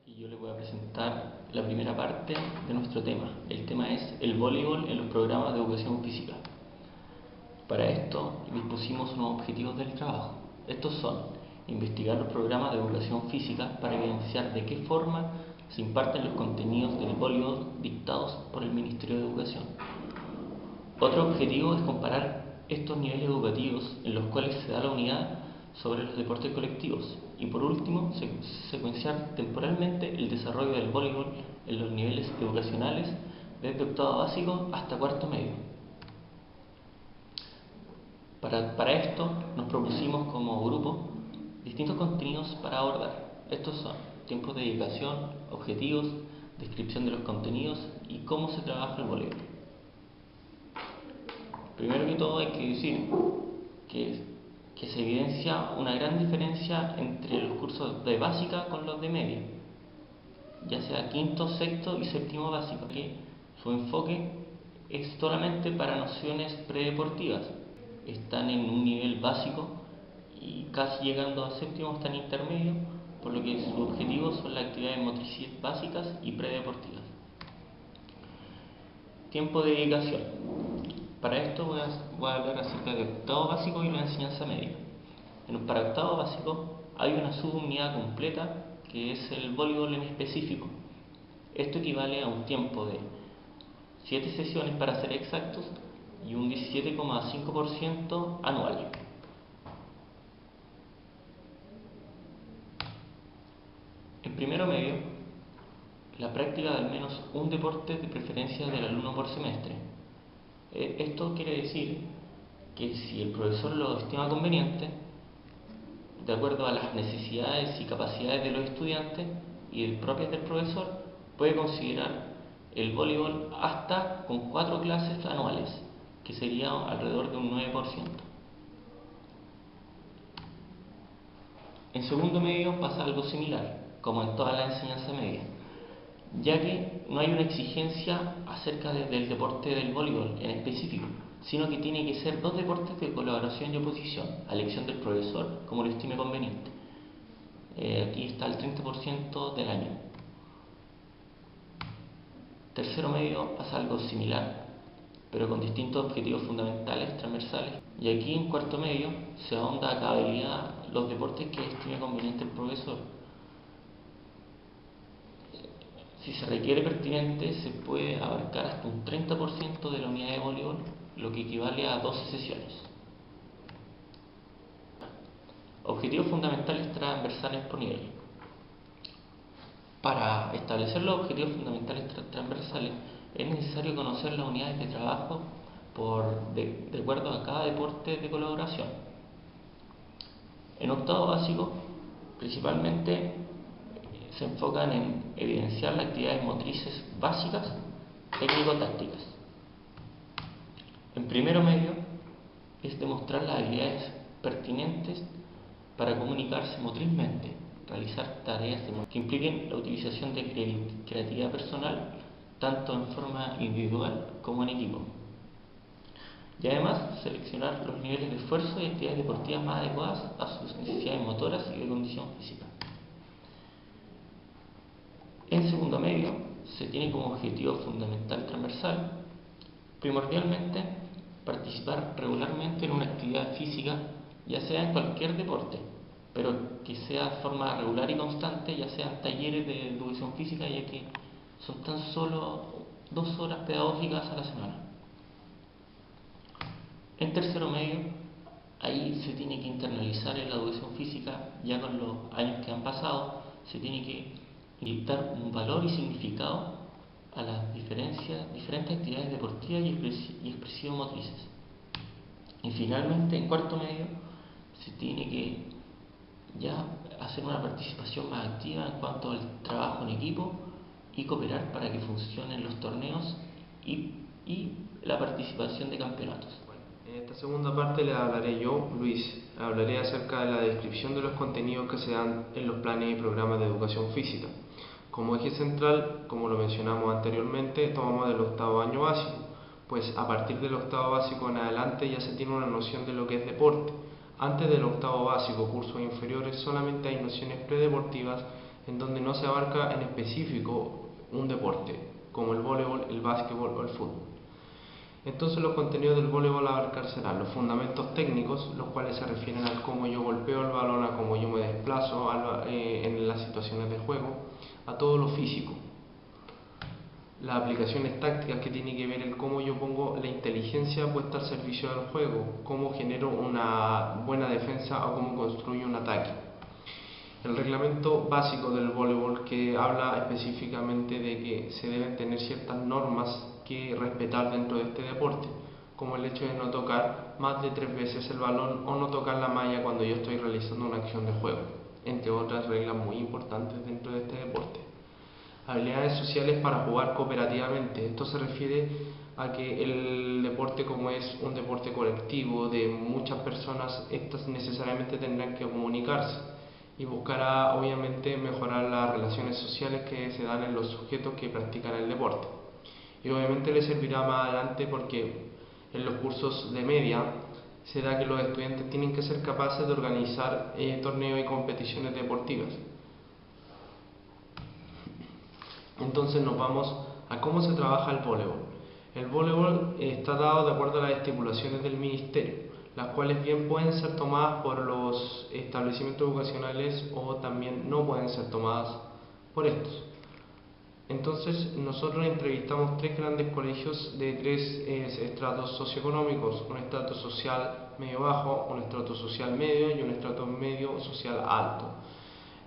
Y yo les voy a presentar la primera parte de nuestro tema. El tema es el voleibol en los programas de educación física. Para esto dispusimos unos objetivos del trabajo. Estos son investigar los programas de educación física para evidenciar de qué forma se imparten los contenidos del voleibol dictados por el Ministerio de Educación. Otro objetivo es comparar estos niveles educativos en los cuales se da la unidad sobre los deportes colectivos y por último secuenciar temporalmente el desarrollo del voleibol en los niveles educacionales desde octavo básico hasta cuarto medio. Para esto nos propusimos como grupo distintos contenidos para abordar. Estos son tiempos de dedicación, objetivos, descripción de los contenidos y cómo se trabaja el voleibol. Primero que todo hay que decir que se evidencia una gran diferencia entre los cursos de básica con los de media, ya sea quinto, sexto y séptimo básico, que su enfoque es solamente para nociones predeportivas. Están en un nivel básico y casi llegando a séptimo están intermedio, por lo que sus objetivos son las actividades motrices básicas y predeportivas. Tiempo de dedicación. Para esto voy a hablar acerca de octavo básico y la enseñanza media. Para octavo básico hay una subunidad completa que es el voleibol en específico. Esto equivale a un tiempo de 7 sesiones para ser exactos y un 17,5% anual. En primero medio, la práctica de al menos un deporte de preferencia del alumno por semestre. Esto quiere decir que si el profesor lo estima conveniente, de acuerdo a las necesidades y capacidades de los estudiantes y propias del profesor, puede considerar el voleibol hasta con 4 clases anuales, que sería alrededor de un 9%. En segundo medio pasa algo similar, como en toda la enseñanza media, ya que no hay una exigencia acerca del deporte del voleibol en específico, sino que tiene que ser 2 deportes de colaboración y oposición, a elección del profesor, como lo estime conveniente. Aquí está el 30% del año. Tercero medio pasa algo similar, pero con distintos objetivos fundamentales transversales. Y aquí en cuarto medio se ahonda a cabalidad los deportes que estime conveniente el profesor. Si se requiere pertinente, se puede abarcar hasta un 30% de la unidad de voleibol, lo que equivale a 12 sesiones. Objetivos fundamentales transversales por nivel. Para establecer los objetivos fundamentales transversales es necesario conocer las unidades de trabajo de acuerdo a cada deporte de colaboración. En octavo básico, principalmente se enfocan en evidenciar las actividades motrices básicas, técnico-tácticas. En primero medio es demostrar las habilidades pertinentes para comunicarse motrizmente, realizar tareas que impliquen la utilización de creatividad personal, tanto en forma individual como en equipo. Y además seleccionar los niveles de esfuerzo y actividades deportivas más adecuadas a sus necesidades motoras y de condición física. En segundo medio se tiene como objetivo fundamental transversal, primordialmente, participar regularmente en una actividad física, ya sea en cualquier deporte, pero que sea de forma regular y constante, ya sean talleres de educación física, ya que son tan solo 2 horas pedagógicas a la semana. En tercero medio, ahí se tiene que internalizar en la educación física, ya con los años que han pasado, se tiene que inyectar un valor y significado a las diferentes actividades deportivas y expresivo-motrices. Y finalmente, en cuarto medio, se tiene que ya hacer una participación más activa en cuanto al trabajo en equipo y cooperar para que funcionen los torneos y la participación de campeonatos. En esta segunda parte le hablaré yo, Luis. Hablaré acerca de la descripción de los contenidos que se dan en los planes y programas de educación física. Como eje central, como lo mencionamos anteriormente, tomamos del octavo año básico, pues a partir del octavo básico en adelante ya se tiene una noción de lo que es deporte. Antes del octavo básico, cursos inferiores, solamente hay nociones predeportivas en donde no se abarca en específico un deporte, como el voleibol, el básquetbol o el fútbol. Entonces los contenidos del voleibol a abarcar serán los fundamentos técnicos, los cuales se refieren a cómo yo golpeo el balón, a cómo yo me desplazo en las situaciones de juego, a todo lo físico. Las aplicaciones tácticas, que tiene que ver el cómo yo pongo la inteligencia puesta al servicio del juego, cómo genero una buena defensa o cómo construyo un ataque. El reglamento básico del voleibol, que habla específicamente de que se deben tener ciertas normas que respetar dentro de este deporte, como el hecho de no tocar más de 3 veces el balón o no tocar la malla cuando yo estoy realizando una acción de juego, entre otras reglas muy importantes dentro de este deporte. Habilidades sociales para jugar cooperativamente. Esto se refiere a que el deporte, como es un deporte colectivo de muchas personas, estas necesariamente tendrán que comunicarse y buscará obviamente mejorar las relaciones sociales que se dan en los sujetos que practican el deporte. Y obviamente le servirá más adelante, porque en los cursos de media se da que los estudiantes tienen que ser capaces de organizar torneos y competiciones deportivas. Entonces nos vamos a cómo se trabaja el voleibol. El voleibol está dado de acuerdo a las estipulaciones del ministerio, las cuales bien pueden ser tomadas por los establecimientos educacionales o también no pueden ser tomadas por estos. Entonces nosotros entrevistamos 3 grandes colegios de 3 estratos socioeconómicos: un estrato social medio bajo, un estrato social medio y un estrato medio social alto.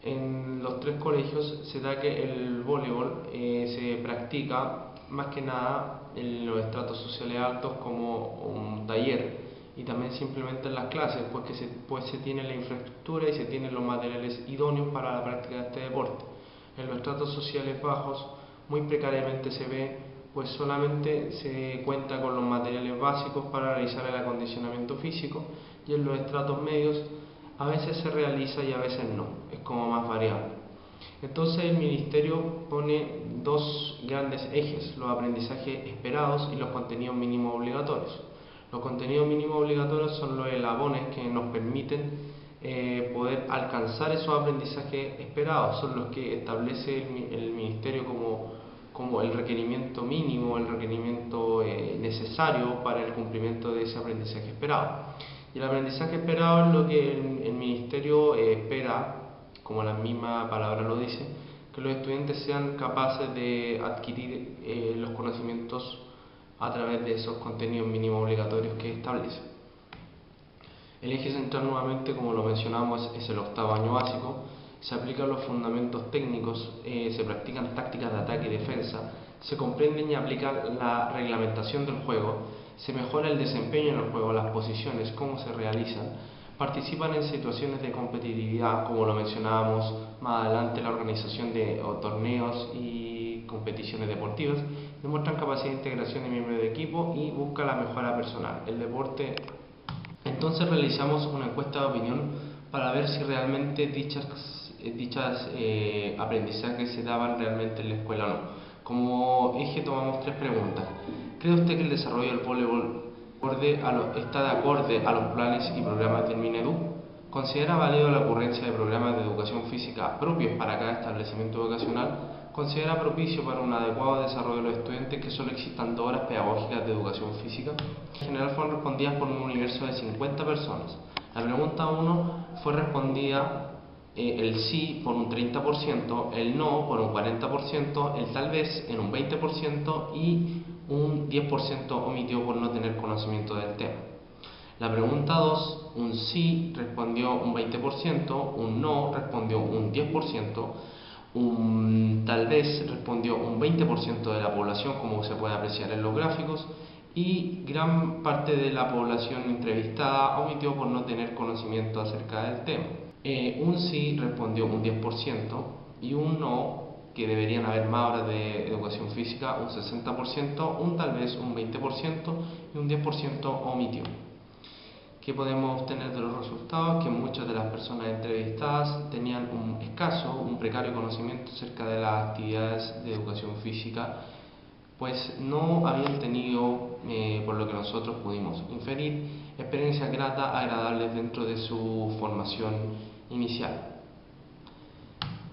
En los 3 colegios se da que el voleibol se practica más que nada en los estratos sociales altos como un taller, y también simplemente en las clases, pues se tiene la infraestructura y se tienen los materiales idóneos para la práctica de este deporte. En los estratos sociales bajos muy precariamente se ve, pues solamente se cuenta con los materiales básicos para realizar el acondicionamiento físico, y en los estratos medios a veces se realiza y a veces no, es como más variable. Entonces el ministerio pone 2 grandes ejes: los aprendizajes esperados y los contenidos mínimos obligatorios. Los contenidos mínimos obligatorios son los eslabones que nos permiten poder alcanzar esos aprendizajes esperados, son los que establece el ministerio como el requerimiento mínimo, el requerimiento necesario para el cumplimiento de ese aprendizaje esperado. Y el aprendizaje esperado es lo que el ministerio espera, como la misma palabra lo dice, que los estudiantes sean capaces de adquirir los conocimientos a través de esos contenidos mínimos obligatorios que establece. El eje central, nuevamente, como lo mencionamos, es el 8º año básico. Se aplican los fundamentos técnicos, se practican tácticas de ataque y defensa, se comprenden y aplican la reglamentación del juego, se mejora el desempeño en el juego, las posiciones, cómo se realizan, participan en situaciones de competitividad, como lo mencionábamos más adelante, la organización de torneos y competiciones deportivas, demuestran capacidad de integración de miembros de equipo y busca la mejora personal. El deporte. Entonces realizamos una encuesta de opinión para ver si realmente dichas aprendizajes se daban realmente en la escuela o no. Como eje tomamos 3 preguntas. ¿Cree usted que el desarrollo del voleibol está de acorde a los planes y programas del Minedu? ¿Considera válido la ocurrencia de programas de educación física propios para cada establecimiento educacional? ¿Considera propicio para un adecuado desarrollo de los estudiantes que solo existan 2 horas pedagógicas de educación física? En general fueron respondidas por un universo de 50 personas. La pregunta 1 fue respondida el sí por un 30%, el no por un 40%, el tal vez en un 20% y un 10% omitió por no tener conocimiento del tema. La pregunta 2, un sí respondió un 20%, un no respondió un 10%, un tal vez respondió un 20% de la población, como se puede apreciar en los gráficos, y gran parte de la población entrevistada omitió por no tener conocimiento acerca del tema. Un sí respondió un 10% y un no, que deberían haber más horas de educación física, un 60%, un tal vez un 20% y un 10% omitió. ¿Qué podemos obtener de los resultados? Que muchas de las personas entrevistadas tenían un escaso, un precario conocimiento acerca de las actividades de educación física, pues no habían tenido, por lo que nosotros pudimos inferir, experiencias gratas, agradables dentro de su formación inicial.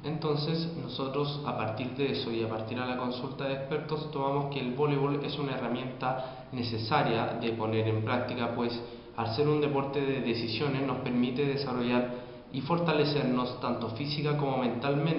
Entonces nosotros a partir de eso y a partir de la consulta de expertos tomamos que el voleibol es una herramienta necesaria de poner en práctica, pues al ser un deporte de decisiones nos permite desarrollar y fortalecernos tanto física como mentalmente.